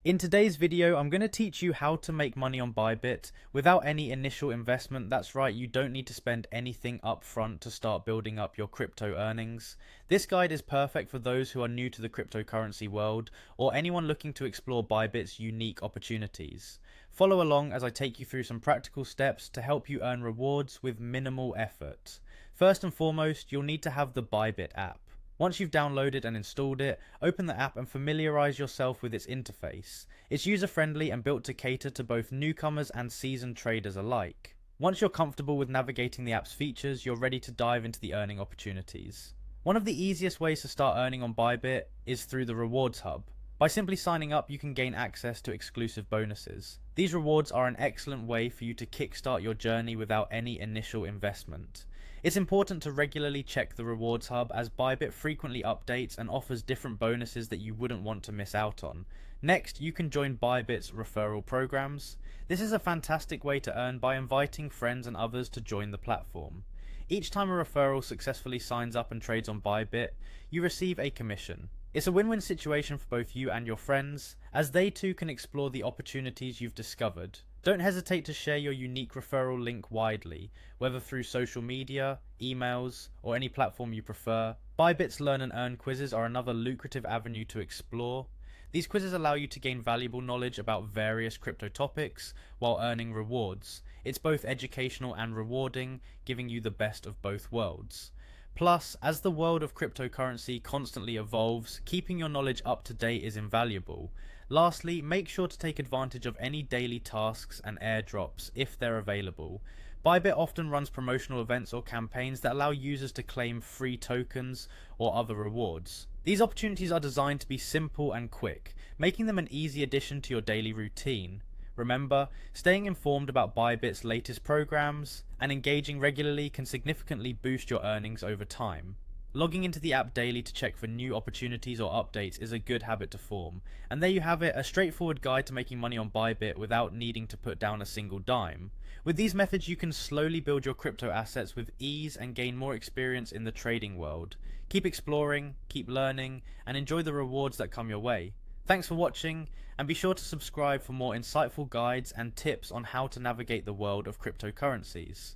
In today's video, I'm going to teach you how to make money on Bybit without any initial investment. That's right, you don't need to spend anything up front to start building up your crypto earnings. This guide is perfect for those who are new to the cryptocurrency world or anyone looking to explore Bybit's unique opportunities. Follow along as I take you through some practical steps to help you earn rewards with minimal effort. First and foremost, you'll need to have the Bybit app. Once you've downloaded and installed it, open the app and familiarize yourself with its interface. It's user-friendly and built to cater to both newcomers and seasoned traders alike. Once you're comfortable with navigating the app's features, you're ready to dive into the earning opportunities. One of the easiest ways to start earning on Bybit is through the Rewards Hub. By simply signing up, you can gain access to exclusive bonuses. These rewards are an excellent way for you to kickstart your journey without any initial investment. It's important to regularly check the Rewards Hub as Bybit frequently updates and offers different bonuses that you wouldn't want to miss out on. Next, you can join Bybit's referral programs. This is a fantastic way to earn by inviting friends and others to join the platform. Each time a referral successfully signs up and trades on Bybit, you receive a commission. It's a win-win situation for both you and your friends, as they too can explore the opportunities you've discovered. Don't hesitate to share your unique referral link widely, whether through social media, emails, or any platform you prefer. Bybit's Learn and Earn quizzes are another lucrative avenue to explore. These quizzes allow you to gain valuable knowledge about various crypto topics while earning rewards. It's both educational and rewarding, giving you the best of both worlds. Plus, as the world of cryptocurrency constantly evolves, keeping your knowledge up to date is invaluable. Lastly, make sure to take advantage of any daily tasks and airdrops if they're available. Bybit often runs promotional events or campaigns that allow users to claim free tokens or other rewards. These opportunities are designed to be simple and quick, making them an easy addition to your daily routine. Remember, staying informed about Bybit's latest programs and engaging regularly can significantly boost your earnings over time. Logging into the app daily to check for new opportunities or updates is a good habit to form. And there you have it, a straightforward guide to making money on Bybit without needing to put down a single dime. With these methods, you can slowly build your crypto assets with ease and gain more experience in the trading world. Keep exploring, keep learning, and enjoy the rewards that come your way. Thanks for watching, and be sure to subscribe for more insightful guides and tips on how to navigate the world of cryptocurrencies.